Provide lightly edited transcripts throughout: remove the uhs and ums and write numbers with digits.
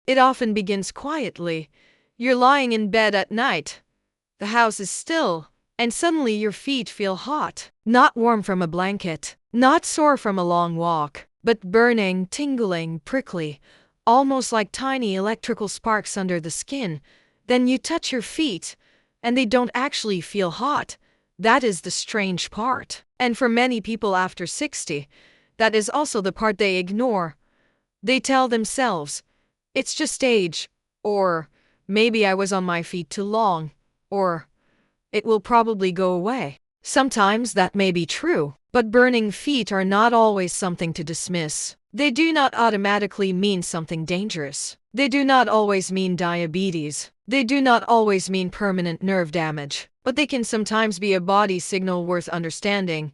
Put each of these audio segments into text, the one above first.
It often begins quietly. You're lying in bed at night. The house is still, and suddenly your feet feel hot. Not warm from a blanket, not sore from a long walk, but burning, tingling, prickly, almost like tiny electrical sparks under the skin. Then you touch your feet, and they don't actually feel hot. That is the strange part. And for many people after 60, that is also the part they ignore. They tell themselves, it's just age, or maybe I was on my feet too long, or it will probably go away. Sometimes that may be true, but burning feet are not always something to dismiss. They do not automatically mean something dangerous. They do not always mean diabetes. They do not always mean permanent nerve damage. But they can sometimes be a body signal worth understanding.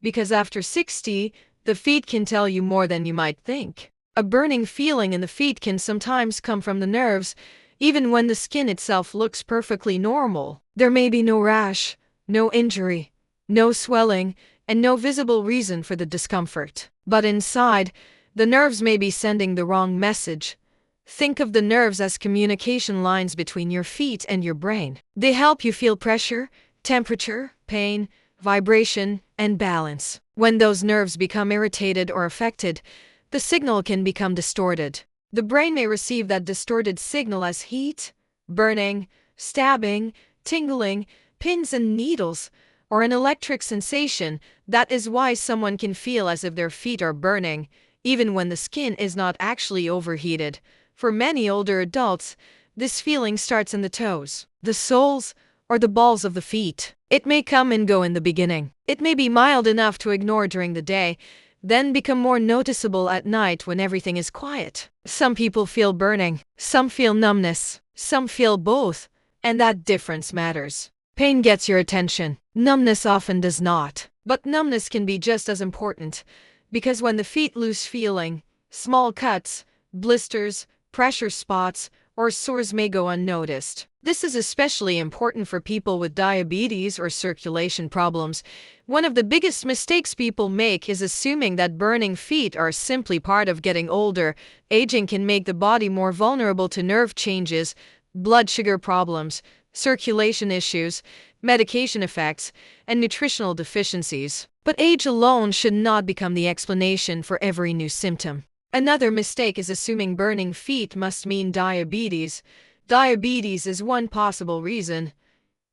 Because after 60, the feet can tell you more than you might think. A burning feeling in the feet can sometimes come from the nerves, even when the skin itself looks perfectly normal. There may be no rash, no injury, no swelling, and no visible reason for the discomfort. But inside, the nerves may be sending the wrong message. Think of the nerves as communication lines between your feet and your brain. They help you feel pressure, temperature, pain, vibration, and balance. When those nerves become irritated or affected, the signal can become distorted. The brain may receive that distorted signal as heat, burning, stabbing, tingling, pins and needles, or an electric sensation. That is why someone can feel as if their feet are burning, even when the skin is not actually overheated. For many older adults, this feeling starts in the toes, the soles, or the balls of the feet. It may come and go in the beginning. It may be mild enough to ignore during the day, then become more noticeable at night when everything is quiet. Some people feel burning, some feel numbness, some feel both, and that difference matters. Pain gets your attention. Numbness often does not. But numbness can be just as important, because when the feet lose feeling, small cuts, blisters, pressure spots, or sores may go unnoticed. This is especially important for people with diabetes or circulation problems. One of the biggest mistakes people make is assuming that burning feet are simply part of getting older. Aging can make the body more vulnerable to nerve changes, blood sugar problems, circulation issues, medication effects, and nutritional deficiencies. But age alone should not become the explanation for every new symptom. Another mistake is assuming burning feet must mean diabetes. Diabetes is one possible reason,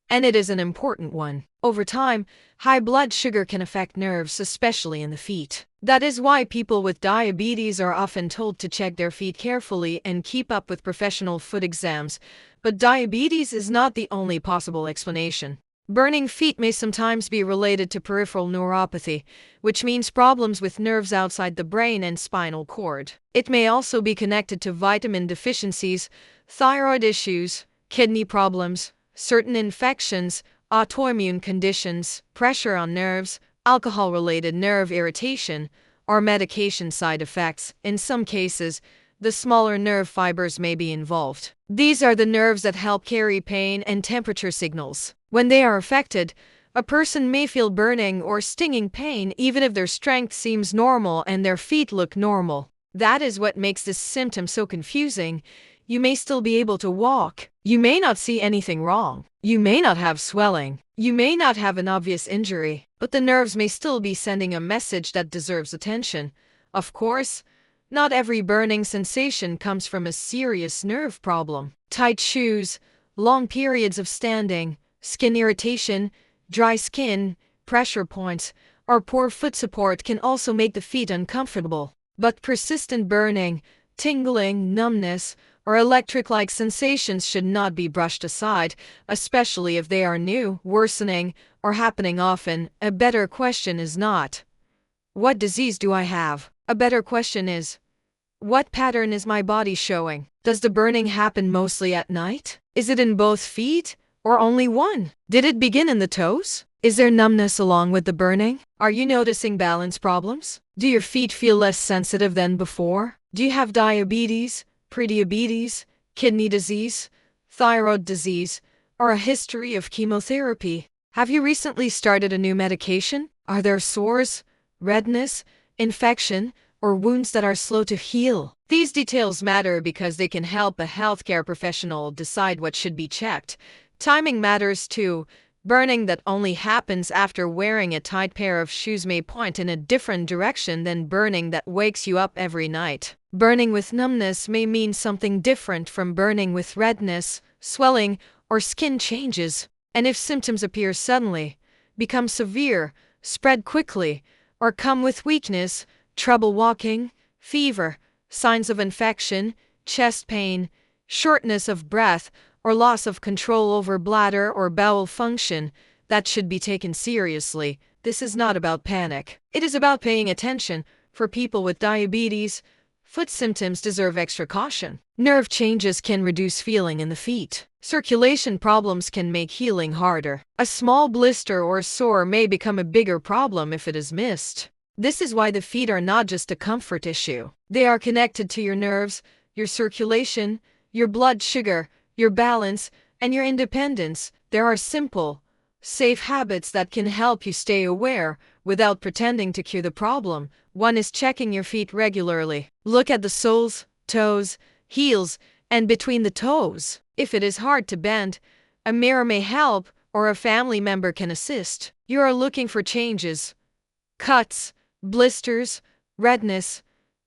and it is an important one. Over time, high blood sugar can affect nerves, especially in the feet. That is why people with diabetes are often told to check their feet carefully and keep up with professional foot exams. But diabetes is not the only possible explanation. Burning feet may sometimes be related to peripheral neuropathy, which means problems with nerves outside the brain and spinal cord. It may also be connected to vitamin deficiencies, thyroid issues, kidney problems, certain infections, autoimmune conditions, pressure on nerves, alcohol-related nerve irritation, or medication side effects. In some cases, the smaller nerve fibers may be involved. These are the nerves that help carry pain and temperature signals. When they are affected, a person may feel burning or stinging pain even if their strength seems normal and their feet look normal. That is what makes this symptom so confusing. You may still be able to walk. You may not see anything wrong. You may not have swelling. You may not have an obvious injury, but the nerves may still be sending a message that deserves attention. Of course, not every burning sensation comes from a serious nerve problem. Tight shoes, long periods of standing, skin irritation, dry skin, pressure points, or poor foot support can also make the feet uncomfortable. But persistent burning, tingling, numbness, or electric-like sensations should not be brushed aside, especially if they are new, worsening, or happening often. A better question is not, "What disease do I have?" A better question is, "What pattern is my body showing? Does the burning happen mostly at night? Is it in both feet, or only one? Did it begin in the toes? Is there numbness along with the burning? Are you noticing balance problems? Do your feet feel less sensitive than before? Do you have diabetes, prediabetes, kidney disease, thyroid disease, or a history of chemotherapy? Have you recently started a new medication? Are there sores, redness, infection, or wounds that are slow to heal. These details matter because they can help a healthcare professional decide what should be checked. Timing matters too. Burning that only happens after wearing a tight pair of shoes may point in a different direction than burning that wakes you up every night. Burning with numbness may mean something different from burning with redness, swelling, or skin changes. And if symptoms appear suddenly, become severe, spread quickly, or come with weakness, trouble walking, fever, signs of infection, chest pain, shortness of breath, or loss of control over bladder or bowel function, that should be taken seriously. This is not about panic. It is about paying attention. For people with diabetes, foot symptoms deserve extra caution. Nerve changes can reduce feeling in the feet. Circulation problems can make healing harder. A small blister or sore may become a bigger problem if it is missed. This is why the feet are not just a comfort issue. They are connected to your nerves, your circulation, your blood sugar, your balance, and your independence. There are simple, safe habits that can help you stay aware without pretending to cure the problem. One is checking your feet regularly. Look at the soles, toes, heels, and between the toes. If it is hard to bend, a mirror may help, or a family member can assist. You are looking for changes, cuts, blisters, redness,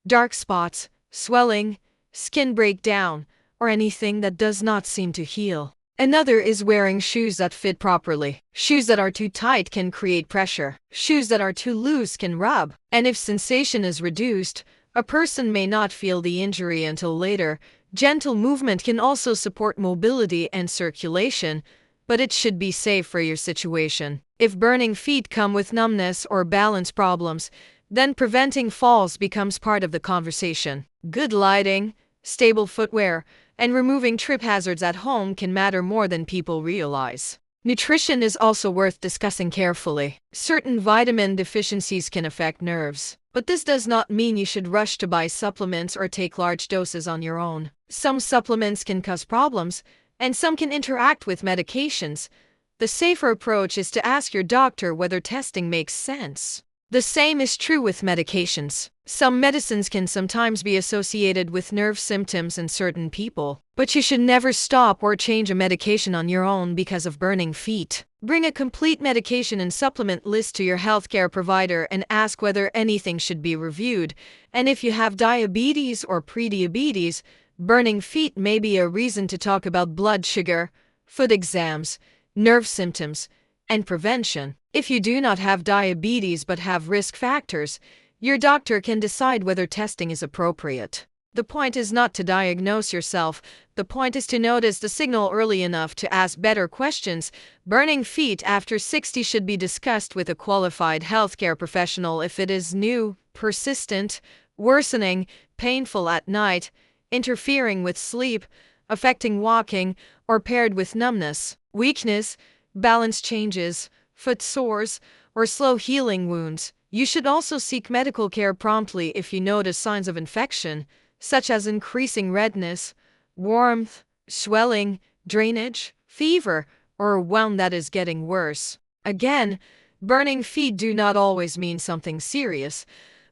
dark spots, swelling, skin breakdown, or anything that does not seem to heal. Another is wearing shoes that fit properly. Shoes that are too tight can create pressure. Shoes that are too loose can rub. And if sensation is reduced, a person may not feel the injury until later. Gentle movement can also support mobility and circulation, but it should be safe for your situation. If burning feet come with numbness or balance problems, then preventing falls becomes part of the conversation. Good lighting, stable footwear, and removing trip hazards at home can matter more than people realize. Nutrition is also worth discussing carefully. Certain vitamin deficiencies can affect nerves, but this does not mean you should rush to buy supplements or take large doses on your own. Some supplements can cause problems, and some can interact with medications. The safer approach is to ask your doctor whether testing makes sense. The same is true with medications. Some medicines can sometimes be associated with nerve symptoms in certain people, but you should never stop or change a medication on your own because of burning feet. Bring a complete medication and supplement list to your healthcare provider and ask whether anything should be reviewed. And if you have diabetes or prediabetes, burning feet may be a reason to talk about blood sugar, foot exams, nerve symptoms, and prevention. If you do not have diabetes but have risk factors, your doctor can decide whether testing is appropriate. The point is not to diagnose yourself. The point is to notice the signal early enough to ask better questions. Burning feet after 60 should be discussed with a qualified healthcare professional if it is new, persistent, worsening, painful at night, interfering with sleep, affecting walking, or paired with numbness, weakness, balance changes, foot sores, or slow healing wounds. You should also seek medical care promptly if you notice signs of infection, such as increasing redness, warmth, swelling, drainage, fever, or a wound that is getting worse. Again, burning feet do not always mean something serious,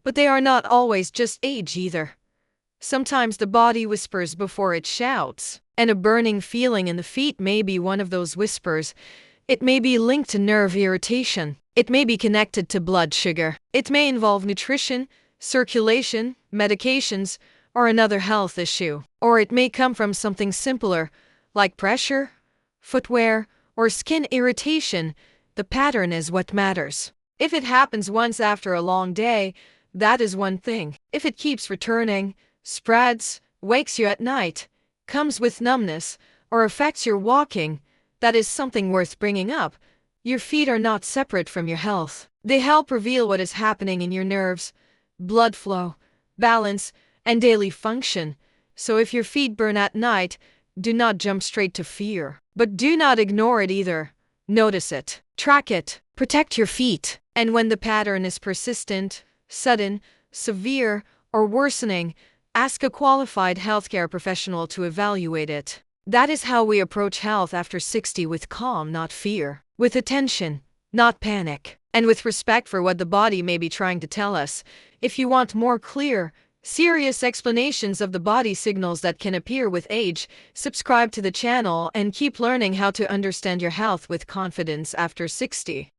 but they are not always just age either. Sometimes the body whispers before it shouts, and a burning feeling in the feet may be one of those whispers. It may be linked to nerve irritation. It may be connected to blood sugar. It may involve nutrition, circulation, medications, or another health issue. Or it may come from something simpler, like pressure, footwear, or skin irritation. The pattern is what matters. If it happens once after a long day, that is one thing. If it keeps returning, spreads, wakes you at night, comes with numbness, or affects your walking, that is something worth bringing up. Your feet are not separate from your health. They help reveal what is happening in your nerves, blood flow, balance, and daily function. So if your feet burn at night, do not jump straight to fear. But do not ignore it either. Notice it, track it, protect your feet. And when the pattern is persistent, sudden, severe, or worsening, ask a qualified healthcare professional to evaluate it. That is how we approach health after 60, with calm, not fear, with attention, not panic. and with respect for what the body may be trying to tell us. If you want more clear, serious explanations of the body signals that can appear with age, subscribe to the channel and keep learning how to understand your health with confidence after 60.